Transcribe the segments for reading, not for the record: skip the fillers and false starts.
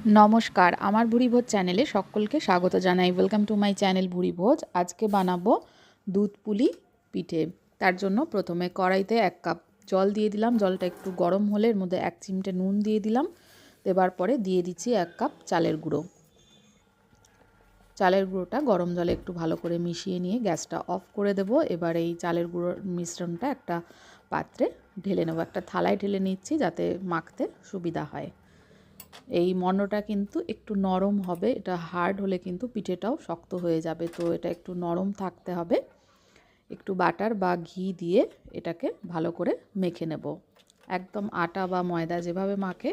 নমস্কার, আমার ভুরিভোজ চ্যানেলে সকলকে স্বাগত জানাই। Welcome to my channel Bhurivoj. আজকে বানাবো দুধ পুলি পিঠে। তার জন্য প্রথমে কড়াইতে 1 কাপ জল দিয়ে দিলাম। জলটা একটু গরম হলে এর মধ্যে 1 চিমটে নুন দিয়ে দিলাম। দেবার পরে দিয়ে দিচ্ছি 1 কাপ চালের গুঁড়ো। চালের গুঁড়োটা গরম জলে একটু ভালো করে মিশিয়ে নিয়ে গ্যাসটা অফ করে দেব। এবার এই চালের গুঁড়োর মিশ্রণটা একটা পাত্রে ঢেলে নেব। একটা থালায় ঢেলে নিচ্ছি যাতে মাখতে সুবিধা হয়। এই মণ্ডটা কিন্তু একটু নরম হবে, এটা হার্ড হলে কিন্তু পিঠেটাও শক্ত হয়ে যাবে, তো এটা একটু নরম থাকতে হবে। একটু বাটার বা ঘি দিয়ে এটাকে ভালো করে মেখে নেব। একদম আটা বা ময়দা যেভাবে মাখে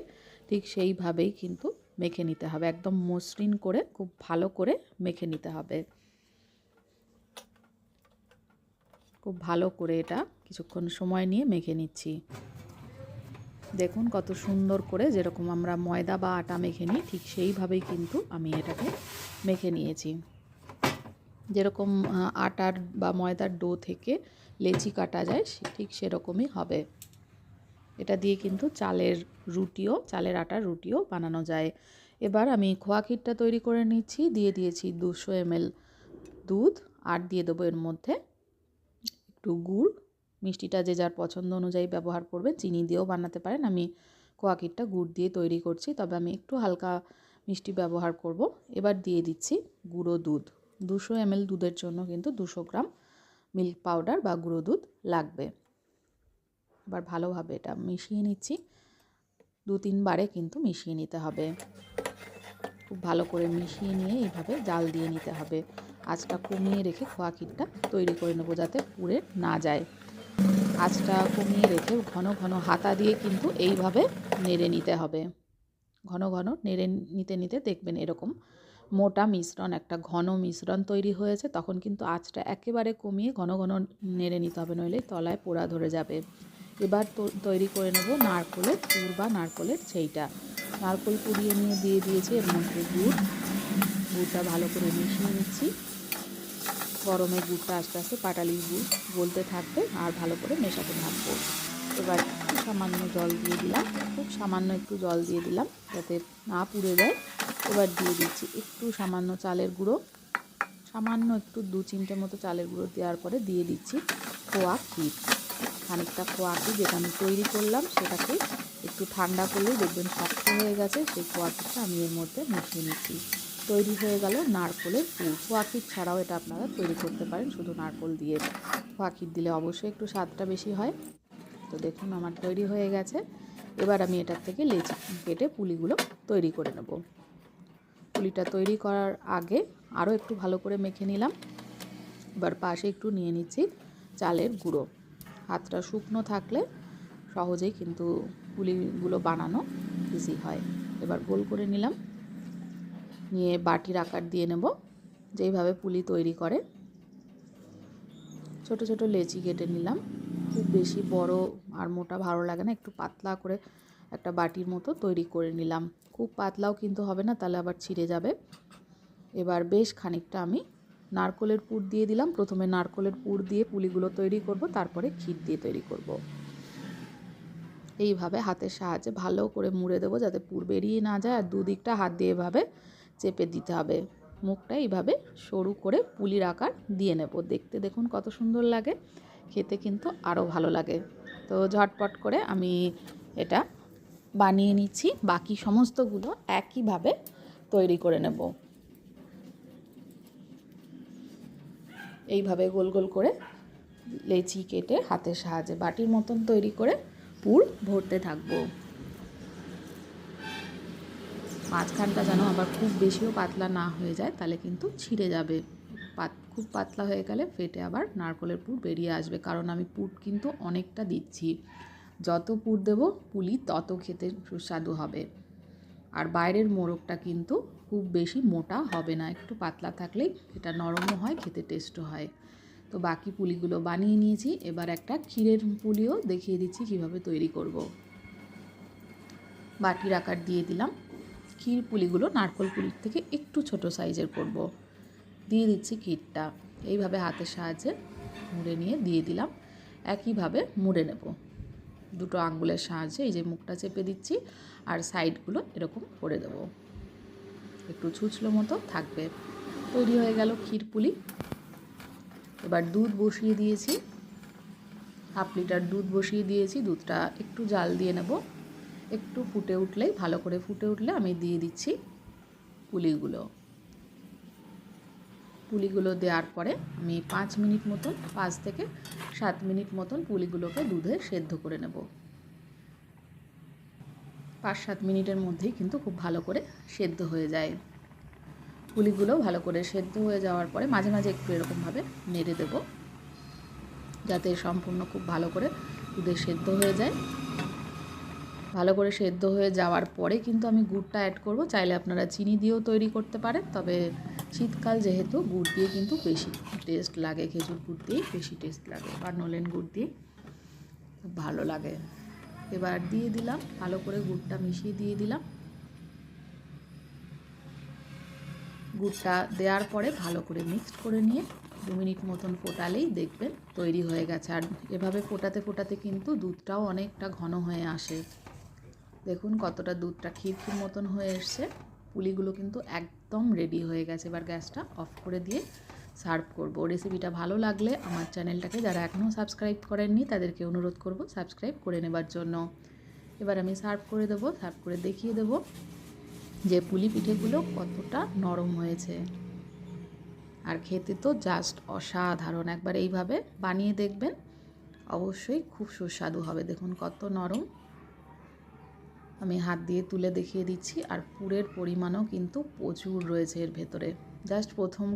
ঠিক সেইভাবেই কিন্তু মেখে নিতে হবে। একদম মসৃণ করে খুব ভালো করে মেখে নিতে হবে। খুব ভালো করে এটা কিছুক্ষণ সময় নিয়ে মেখে নিচ্ছি। দেখুন কত সুন্দর করে, যেরকম আমরা ময়দা বা আটা মেখে নিই ঠিক সেইভাবেই কিন্তু আমি এটাকে মেখে নিয়েছি। যেরকম আটার বা ময়দার ডো থেকে লেচি কাটা যায় ঠিক সেরকমই হবে। এটা দিয়ে কিন্তু চালের আটার রুটিও বানানো যায়। এবার আমি খোয়া ক্ষীরটা তৈরি করে নিচ্ছি। দিয়ে দিয়েছি 200 ml দুধ, আর দিয়ে দেবো এর মধ্যে একটু গুড়। মিষ্টিটা যে যার পছন্দ অনুযায়ী ব্যবহার করবেন, চিনি দিয়েও বানাতে পারেন। আমি খোয়া ক্ষীরটা গুড় দিয়ে তৈরি করছি, তবে আমি একটু হালকা মিষ্টি ব্যবহার করব। এবার দিয়ে দিচ্ছি গুঁড়ো দুধ। 200 ml দুধের জন্য কিন্তু 200 গ্রাম মিল্ক পাউডার বা গুঁড়ো দুধ লাগবে। এবার ভালোভাবে এটা মিশিয়ে নিচ্ছি। 2-3 বারে কিন্তু মিশিয়ে নিতে হবে। খুব ভালো করে মিশিয়ে নিয়ে এইভাবে জাল দিয়ে নিতে হবে। আঁচটা কমিয়ে রেখে খোয়া ক্ষীরটা তৈরি করে নেব যাতে পুড়ে না যায়। আঁচটা কমিয়ে রেখে ঘন ঘন হাতা দিয়ে কিন্তু এইভাবে নেড়ে নিতে হবে। ঘন ঘন নেড়ে নিতে নিতে দেখবেন এরকম মোটা মিশ্রণ, একটা ঘন মিশ্রণ তৈরি হয়েছে। তখন কিন্তু আঁচটা একেবারে কমিয়ে ঘন ঘন নেড়ে নিতে হবে, নইলে তলায় পোড়া ধরে যাবে। এবার তৈরি করে নেব নারকোলের পুর বা নারকোলের ছেইটা। নারকোল পুড়িয়ে নিয়ে দিয়ে দিয়েছি এর মধ্যে গুড়টা ভালো করে মিশিয়ে নিচ্ছি। গরমে গুড়টা আস্তে আস্তে পাটালির গুড় গলতে থাকবে আর ভালো করে মেশাতে থাকবো। এবার একটু সামান্য জল দিয়ে দিলাম, খুব সামান্য একটু জল দিয়ে দিলাম যাতে না পুড়ে যায়। এবার দিয়ে দিচ্ছি একটু সামান্য চালের গুঁড়ো, সামান্য একটু 2 চিমটে মতো চালের গুঁড়ো দেওয়ার পরে দিয়ে দিচ্ছি খোয়া ক্ষীর। খানিকটা খোয়া ক্ষীর যেটা আমি তৈরি করলাম সেটাকে একটু ঠান্ডা করলেই দেখবেন শক্ত হয়ে গেছে। সেই খোয়া ক্ষীরটা আমি এর মধ্যে মিশিয়ে নিচ্ছি। তৈরি হয়ে গেল নারকোলের পুর। খোয়া ক্ষীর ছাড়াও এটা আপনারা তৈরি করতে পারেন শুধু নারকোল দিয়ে। খোয়া ক্ষীর দিলে অবশ্যই একটু স্বাদটা বেশি হয়। তো দেখুন আমার তৈরি হয়ে গেছে। এবার আমি এটার থেকে লেচি কেটে পুলিগুলো তৈরি করে নেব। পুলিটা তৈরি করার আগে আরও একটু ভালো করে মেখে নিলাম। এবার পাশে একটু নিয়ে নিচ্ছি চালের গুঁড়ো। হাতটা শুকনো থাকলে সহজেই কিন্তু পুলিগুলো বানানো ইজি হয়। এবার গোল করে নিলাম, নিয়ে বাটির আকার দিয়ে নেব যেইভাবে পুলি তৈরি করে। ছোট ছোট লেচি কেটে নিলাম। খুব বেশি বড় আর মোটা ভালো লাগে না, একটু পাতলা করে একটা বাটির মতো তৈরি করে নিলাম। খুব পাতলাও কিন্তু হবে না, তাহলে আবার ছিঁড়ে যাবে। এবার বেশ খানিকটা আমি নারকোলের পুর দিয়ে দিলাম। প্রথমে নারকোলের পুর দিয়ে পুলিগুলো তৈরি করব, তারপরে ক্ষীর দিয়ে তৈরি করব। এইভাবে হাতের সাহায্যে ভালো করে মুড়ে দেবো যাতে পুর বেরিয়ে না যায়, আর দুদিকটা হাত দিয়ে এভাবে চেপে দিতে হবে। মুখটা এইভাবে সরু করে পুলির আকার দিয়ে নেব। দেখতে দেখুন কত সুন্দর লাগে, খেতে কিন্তু আরও ভালো লাগে। তো ঝটপট করে আমি এটা বানিয়ে নিচ্ছি। বাকি সমস্তগুলো একইভাবে তৈরি করে নেব। এইভাবে গোল গোল করে লেচি কেটে হাতের সাহায্যে বাটির মতন তৈরি করে পুর ভরতে থাকবো। মাঝখানটা যেন আবার খুব বেশিও পাতলা না হয়ে যায়, তাহলে কিন্তু ছিঁড়ে যাবে। খুব পাতলা হয়ে গেলে ফেটে আবার নারকোলের পুর বেরিয়ে আসবে, কারণ আমি পুর কিন্তু অনেকটা দিচ্ছি। যত পুর দেব পুলি তত খেতে সুস্বাদু হবে। আর বাইরের মোড়কটা কিন্তু খুব বেশি মোটা হবে না, একটু পাতলা থাকলেই এটা নরমও হয়, খেতে টেস্টও হয়। তো বাকি পুলিগুলো বানিয়ে নিয়েছি। এবার একটা ক্ষীরের পুলিও দেখিয়ে দিচ্ছি কিভাবে তৈরি করব। বাটির আকার দিয়ে দিলাম। ক্ষীর পুলিগুলো নারকোল পুলির থেকে একটু ছোট সাইজের করব। দিয়ে দিচ্ছি ক্ষীরটা, এইভাবে হাতের সাহায্যে মুড়ে নিয়ে দিয়ে দিলাম। একইভাবে মুড়ে নেব দুটো আঙ্গুলের সাহায্যে। এই যে মুখটা চেপে দিচ্ছি আর সাইডগুলো এরকম করে দেব। একটু ছুঁচলো মতো থাকবে। তৈরি হয়ে গেল ক্ষীর পুলি। এবার দুধ বসিয়ে দিয়েছি, 1/2 লিটার দুধ বসিয়ে দিয়েছি। দুধটা একটু জাল দিয়ে নেব, একটু ফুটে উঠলেই, ভালো করে ফুটে উঠলে আমি দিয়ে দিচ্ছি পুলিগুলো। পুলিগুলো দেওয়ার পরে আমি 5 মিনিট মতন, 5 থেকে 7 মিনিট মতন পুলিগুলোকে দুধে সেদ্ধ করে নেব। 5-7 মিনিটের মধ্যেই কিন্তু খুব ভালো করে সেদ্ধ হয়ে যায়। পুলিগুলো ভালো করে সেদ্ধ হয়ে যাওয়ার পরে মাঝে মাঝে একটু এরকমভাবে নেড়ে দেব, যাতে সম্পূর্ণ খুব ভালো করে দুধে সেদ্ধ হয়ে যায়। ভালো করে সেদ্ধ হয়ে যাওয়ার পরে কিন্তু আমি গুড়টা অ্যাড করব। চাইলে আপনারা চিনি দিয়েও তৈরি করতে পারেন, তবে শীতকাল যেহেতু গুড় দিয়ে কিন্তু বেশি টেস্ট লাগে, খেজুর গুড় দিয়েই বেশি টেস্ট লাগে, বা নলেন গুড় দিয়ে খুব ভালো লাগে। এবার দিয়ে দিলাম, ভালো করে গুড়টা মিশিয়ে দিয়ে দিলাম। গুড়টা দেওয়ার পরে ভালো করে মিক্সড করে নিয়ে 2 মিনিট মতন ফোটালেই দেখবেন তৈরি হয়ে গেছে। আর এভাবে ফোটাতে ফোটাতে কিন্তু দুধটাও অনেকটা ঘন হয়ে আসে। দেখুন কতটা দুধটা ক্ষীর মতন হয়ে এসছে। পুলিগুলো কিন্তু একদম রেডি হয়ে গেছে। এবার গ্যাসটা অফ করে দিয়ে সার্ভ করব। রেসিপিটা ভালো লাগলে আমার চ্যানেলটাকে যারা এখনও সাবস্ক্রাইব করেননি তাদেরকে অনুরোধ করব সাবস্ক্রাইব করে নেবার জন্য। এবার আমি সার্ভ করে দেবো, সার্ভ করে দেখিয়ে দেবো যে পুলি পিঠেগুলো কতটা নরম হয়েছে। আর খেতে তো জাস্ট অসাধারণ। একবার এইভাবে বানিয়ে দেখবেন, অবশ্যই খুব সুস্বাদু হবে। দেখুন কত নরম। আমি হাত দিয়ে তুলে দেখিয়ে দিচ্ছি। আর পুরের পরিমাণও কিন্তু প্রচুর রয়েছে এর ভেতরে। জাস্ট প্রথম